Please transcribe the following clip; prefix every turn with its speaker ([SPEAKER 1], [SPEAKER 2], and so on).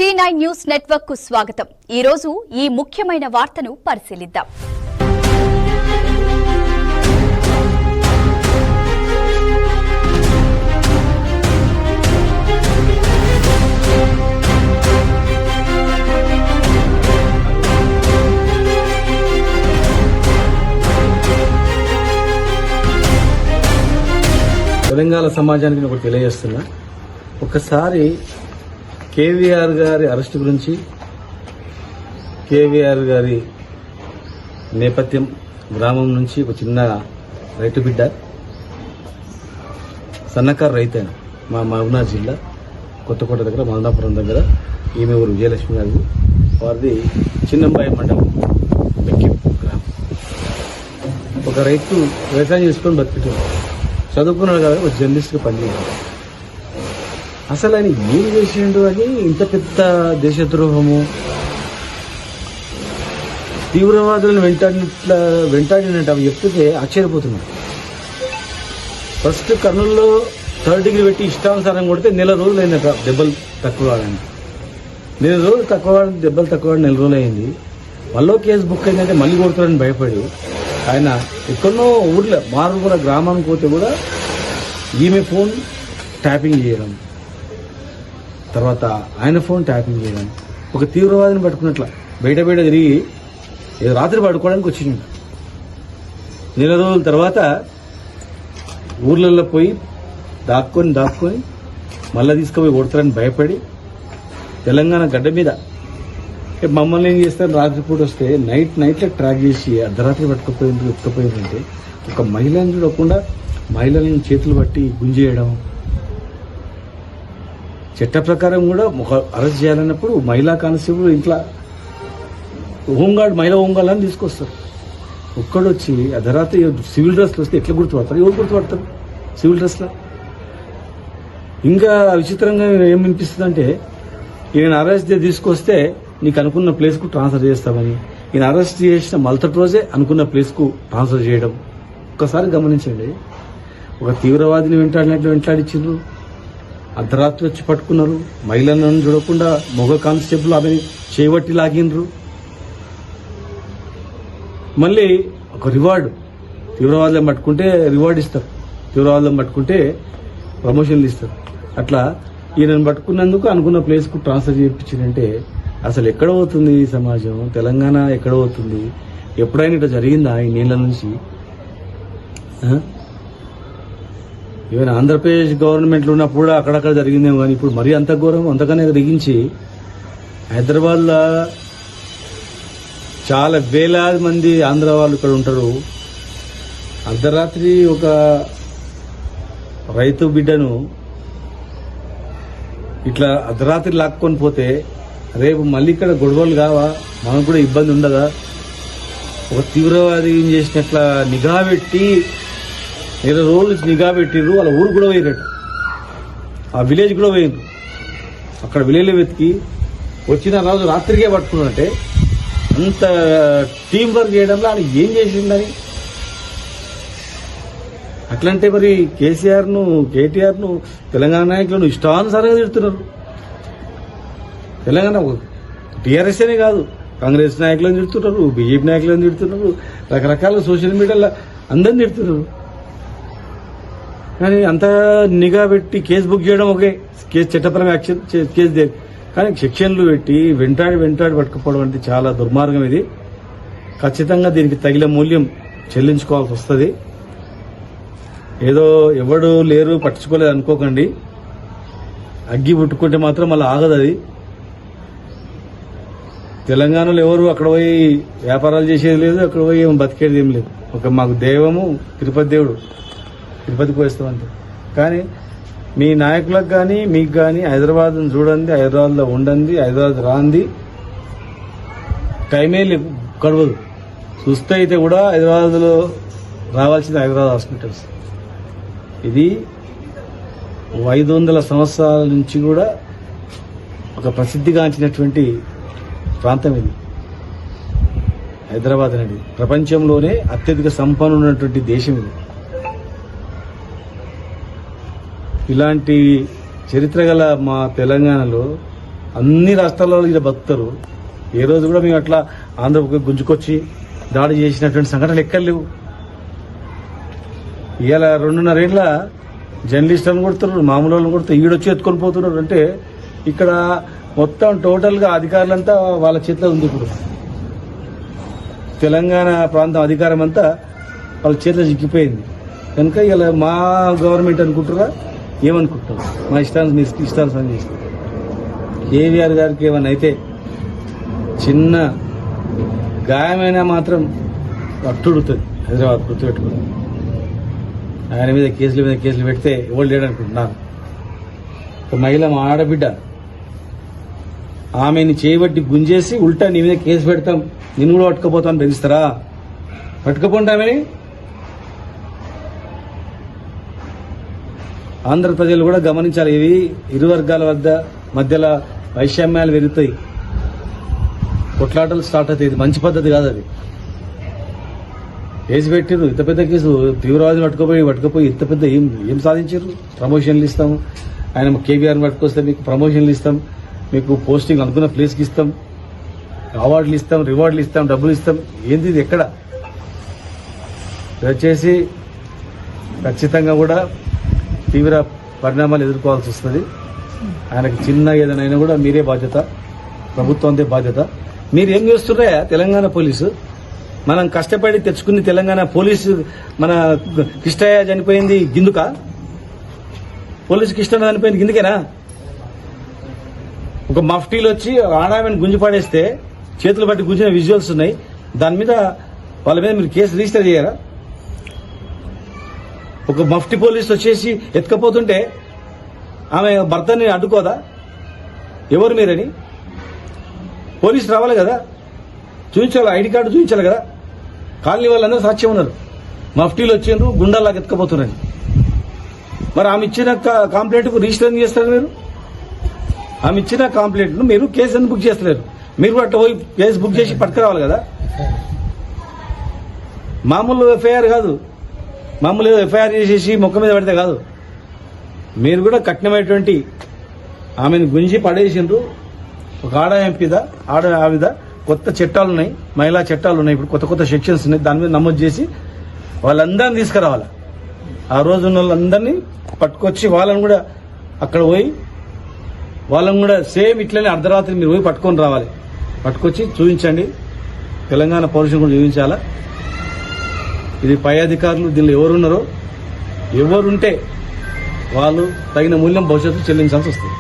[SPEAKER 1] T9 news network కు స్వాగతం. ఈ రోజు ఈ ముఖ్యమైన వార్తను పరిశీలిద్దాం.
[SPEAKER 2] తెలంగాణ సమాజానికి ఒకటి తెలియజేస్తున్నా. ఒకసారి కేవీఆర్ గారి అరెస్టు గురించి, కేవీఆర్ గారి నేపథ్యం, గ్రామం నుంచి ఒక చిన్న రైతు బిడ్డ, సన్నకారు రైతైన మా మహబూబ్నగర్ జిల్లా కొత్తకోట దగ్గర మల్లాపురం దగ్గర ఈమె ఊరు విజయలక్ష్మి గారి వారిది చిన్నంబాయి మండలం బెక్కిం గ్రామం. ఒక రైతు వ్యవసాయం చేసుకొని బతుకుతాడు, చదువుకున్నాడు కదా, ఒక జర్నలిస్ట్గా పనిచేయాలి. అసలు ఆయన ఏం చేసిండు అని ఇంత పెద్ద దేశద్రోహము, తీవ్రవాదులను వెంటాడినట్టు అవి చెప్తే ఆశ్చర్యపోతున్నాడు. ఫస్ట్ కర్నూలులో 3rd డిగ్రీ పెట్టి ఇష్టానుసారం కొడితే నెల రోజులు అయిందట దెబ్బలు తక్కువ వాడని. దెబ్బలు తక్కువ వాడి నెల రోజులు అయింది. మళ్ళీ కేసు బుక్ అయిందంటే మళ్ళీ కొడతాడని భయపడి ఆయన ఎక్కడో ఊర్లో మారుమూల గ్రామానికి పోతే కూడా ఈమె ఫోన్ ట్యాపింగ్ చేయడం, తర్వాత ఆయన ఫోన్ ట్యాపింగ్ చేయడం, ఒక తీవ్రవాదిని పట్టుకున్నట్ల బయట తిరిగి ఏదో రాత్రి పడుకోవడానికి వచ్చింది. నెల రోజుల తర్వాత ఊర్లలో పోయి దాక్కొని మళ్ళీ తీసుకుపోయి కొడతారని భయపడి తెలంగాణ గడ్డ మీద మమ్మల్ని ఏం చేస్తారు, రాత్రిపూట వస్తే నైట్లో ట్రాక్ చేసి అర్ధరాత్రి ఎత్తుకుపోయిందంటే ఒక మహిళను చూడకుండా మహిళలను చేతులు పట్టి గుంజేయడం. చట్ట ప్రకారం కూడా ఒక అరెస్ట్ చేయాలన్నప్పుడు మహిళా కానిస్టేబుల్ ఇంట్లో మహిళా హోంగార్డ్ అని తీసుకొస్తారు. ఒక్కడొచ్చి అర్ధరాత్రి సివిల్ డ్రెస్లో వస్తే ఎట్లా గుర్తుపడతారు? ఎవరు గుర్తుపడతారు సివిల్ డ్రెస్లో? ఇంకా విచిత్రంగా ఏం వినిపిస్తుంది అంటే, ఈయన అరెస్ట్ తీసుకొస్తే నీకు అనుకున్న ప్లేస్కు ట్రాన్స్ఫర్ చేస్తామని, ఈయన అరెస్ట్ చేసిన మరుసటి రోజే అనుకున్న ప్లేస్కు ట్రాన్స్ఫర్ చేయడం. ఒక్కసారి గమనించండి, ఒక తీవ్రవాదిని వెంటాడించారు, అర్ధరాత్రి వచ్చి పట్టుకున్నారు, మహిళలను చూడకుండా మొగ కానిస్టేబుల్ ఆమె చేయబట్టి లాగినరు. మళ్ళీ ఒక రివార్డు, తీవ్రవాదులను పట్టుకుంటే రివార్డు ఇస్తారు, తీవ్రవాదులను పట్టుకుంటే ప్రమోషన్లు ఇస్తారు. అట్లా ఈయనను పట్టుకున్నందుకు అనుకున్న ప్లేస్కు ట్రాన్స్ఫర్ చేయించిందంటే అసలు ఎక్కడ పోతుంది ఈ సమాజం? తెలంగాణ ఎక్కడ పోతుంది? ఎప్పుడైనా ఇట్లా జరిగిందా ఈ నీళ్ళ నుంచి? ఈవెన్ ఆంధ్రప్రదేశ్ గవర్నమెంట్లో ఉన్నప్పుడు కూడా అక్కడక్కడ జరిగిందేమో, కానీ ఇప్పుడు మరీ అంత ఘోరం, అంతకనే దిగించి హైదరాబాద్లో చాలా వేలాది మంది ఆంధ్ర వాళ్ళు ఇక్కడ ఉంటారు. అర్ధరాత్రి ఒక రైతు బిడ్డను ఇట్లా అర్ధరాత్రి లాక్కొని పోతే రేపు మళ్ళీ ఇక్కడ గొడవలు కావా? మనకు కూడా ఇబ్బంది ఉండదా? ఒక తీవ్రవాది ఏం చేసినట్ల నిఘా పెట్టి 20 రోజులు నిఘా పెట్టిర్రు. వాళ్ళ ఊరు కూడా పోయినట్టు, ఆ విలేజ్ కూడా పోయిండ్రు. అక్కడ విలేజ్లో వెతికి వచ్చిన రోజు రాత్రికే పట్టుకున్నారంటే అంత టీం వర్క్ చేయడంలో ఆయన ఏం చేసిందని. అట్లంటే మరి కేసీఆర్ను, కేటీఆర్ను, తెలంగాణ నాయకులను ఇష్టానుసారంగా తిడుతున్నారు. తెలంగాణ టీఆర్ఎస్ అనే కాదు, కాంగ్రెస్ నాయకులను తిడుతున్నారు, బీజేపీ నాయకులను తిడుతున్నారు, రకరకాల సోషల్ మీడియాలో అందరిని తిడుతున్నారు. కానీ అంత నిఘా పెట్టి కేసు బుక్ చేయడం ఒకే, కేసు చట్టపరమైన యాక్షన్ కేసు, కానీ సెక్షన్లు పెట్టి వెంటాడి పట్టుకుపోవడం అంటే చాలా దుర్మార్గం. ఇది ఖచ్చితంగా దీనికి తగిన మూల్యం చెల్లించుకోవాల్సి వస్తుంది. ఏదో ఎవడు లేరు పట్టించుకోలేదు అనుకోకండి. అగ్గి పుట్టుకుంటే మాత్రం మళ్ళీ ఆగదు అది. తెలంగాణలో ఎవరు అక్కడ పోయి వ్యాపారాలు చేసేది లేదు, అక్కడ పోయి ఏం బతికేది ఏం లేదు. ఒక మాకు దైవము తిరుపతి దేవుడు, తిరుపతికి పోయిస్తామంటే. కానీ మీ నాయకులకు కానీ మీకు కానీ హైదరాబాద్ను చూడండి, హైదరాబాద్లో ఉండండి, హైదరాబాద్ రాంది టైమే గడవదు. చూస్తే అయితే కూడా హైదరాబాద్లో రావాల్సింది హైదరాబాద్ హాస్పిటల్స్. ఇది 500 సంవత్సరాల నుంచి కూడా ఒక ప్రసిద్ధిగాంచినటువంటి ప్రాంతం ఇది హైదరాబాద్ అనేది. ప్రపంచంలోనే అత్యధిక సంపన్న ఉన్నటువంటి దేశం ఇది. ఇలాంటి చరిత్ర గల మా తెలంగాణలో అన్ని రాష్ట్రాల్లో ఇలా బతుకుతారు. ఏ రోజు కూడా మేము అట్లా ఆంధ్రప్రదేశ్ గుంజుకొచ్చి దాడి చేసినటువంటి సంఘటనలు ఎక్కడ లేవు. ఇవాళ 2.5 ఏళ్ళ జర్నలిస్టులను కొడుతున్నారు, మామూలు వాళ్ళని కొడుతారు, ఈడొచ్చి ఎత్తుకొని పోతున్నారు. అంటే ఇక్కడ మొత్తం టోటల్గా అధికారులంతా వాళ్ళ చేతిలో ఉంది. ఇప్పుడు తెలంగాణ ప్రాంతం అధికారం అంతా వాళ్ళ చేతిలో చిక్కిపోయింది కనుక ఇలా మా గవర్నమెంట్ అనుకుంటారా ఏమనుకుంటారు, మా ఇష్టానుసారం చేస్తారు. కేవీఆర్ గారికి ఏమన్నా అయితే చిన్న గాయమైనా మాత్రం అట్టుడుతుంది హైదరాబాద్ గుర్తుపెట్టుకుని. ఆయన మీద కేసులు పెడితే ఎవరు లేడనుకుంటున్నాను. ఒక మహిళ మా ఆడబిడ్డ, ఆమెని చేయబట్టి గుంజేసి ఉల్టా నీ మీద కేసు పెడతాం, నిన్ను కూడా పట్టుకపోతాను బెదిరిస్తారా? పట్టుకపోంటామని ఆంధ్ర ప్రజలు కూడా గమనించాలి. ఇవి ఇరు వర్గాల మధ్యలో వైషమ్యాలు పెరుగుతాయి, కొట్లాటలు స్టార్ట్ అవుతాయి. ఇది మంచి పద్ధతి కాదు. అది కేసు పెట్టిరు, ఇంత పెద్ద కేసు, తీవ్రవాదిని పట్టుకపోయి ఇంత పెద్ద ఏం సాధించారు? ప్రమోషన్లు ఇస్తాం, ఆయన కేవీఆర్ని పట్టుకొస్తే మీకు ప్రమోషన్లు ఇస్తాం, మీకు పోస్టింగ్ అనుకున్న ప్లేస్కి ఇస్తాం, అవార్డులు ఇస్తాం, రివార్డులు ఇస్తాం, డబ్బులు ఇస్తాం. ఏంది ఇది? ఎక్కడ వచ్చేసి ఖచ్చితంగా కూడా తీవ్ర పరిణామాలు ఎదుర్కోవాల్సి వస్తుంది. ఆయనకి చిన్న ఏదైనా కూడా మీరే బాధ్యత, ప్రభుత్వందే బాధ్యత. మీరు ఏం చేస్తున్నారా? తెలంగాణ పోలీసు మనం కష్టపడి తెచ్చుకుని తెలంగాణ పోలీసు, మన కిష్టయ్య చనిపోయింది గిందుక, పోలీసు కిష్టయ్య చనిపోయింది గిందుకేనా? ఒక మఫ్టీలు వచ్చి ఆడామని గుంజి పడేస్తే చేతులు పట్టి గుంజిన విజువల్స్ ఉన్నాయి. దాని మీద వాళ్ళ మీద మీరు కేసు రిజిస్టర్ చేయరా? ఒక మఫ్టీ పోలీసు వచ్చేసి ఎత్తుకపోతుంటే ఆమె భర్తని అడ్డుకోదా? ఎవరు మీరని పోలీసు రావాలి కదా, చూపించాలి, ఐడి కార్డు చూపించాలి కదా. కాలనీ వాళ్ళందరూ సాక్ష్యం ఉన్నారు, మఫ్టీలు వచ్చిండ్రు గుండాలాగా ఎత్తుకపోతున్నారని. మరి ఆమె ఇచ్చిన కంప్లైంట్కు రిజిస్టర్ చేస్తారు మీరు? ఆమె ఇచ్చిన కంప్లైంట్ను మీరు కేసు ఎందుకు బుక్ చేస్తలేరు? మీరు కూడా పోయి కేసు బుక్ చేసి పట్టుకురావాలి కదా. మామూలు ఎఫ్ఐఆర్ కాదు, మామూలు ఎఫ్ఐఆర్ చేసేసి మొక్క మీద పడితే కాదు. మీరు కూడా కఠినమైనటువంటి ఆమెను గుంజి పడేసిండ్రు. ఒక ఆడ ఎంపీదా ఆవిడ కొత్త చట్టాలు ఉన్నాయి, మహిళా చట్టాలు ఉన్నాయి, ఇప్పుడు కొత్త సెక్షన్స్ ఉన్నాయి. దాని మీద నమోదు చేసి వాళ్ళందరినీ తీసుకురావాలి. ఆ రోజు ఉన్న వాళ్ళందరినీ పట్టుకొచ్చి వాళ్ళని కూడా అక్కడ పోయి వాళ్ళని కూడా సేమ్ ఇట్లనే అర్ధరాత్రి మీరు పోయి పట్టుకొని రావాలి. పట్టుకొచ్చి చూపించండి, తెలంగాణ పౌరుషం కూడా చూపించాలా. ఇది పై అధికారులు దీనిలో ఎవరున్నారో ఎవరుంటే వాళ్ళు తగిన మూల్యం భవిష్యత్తు చెల్లించాల్సి వస్తుంది.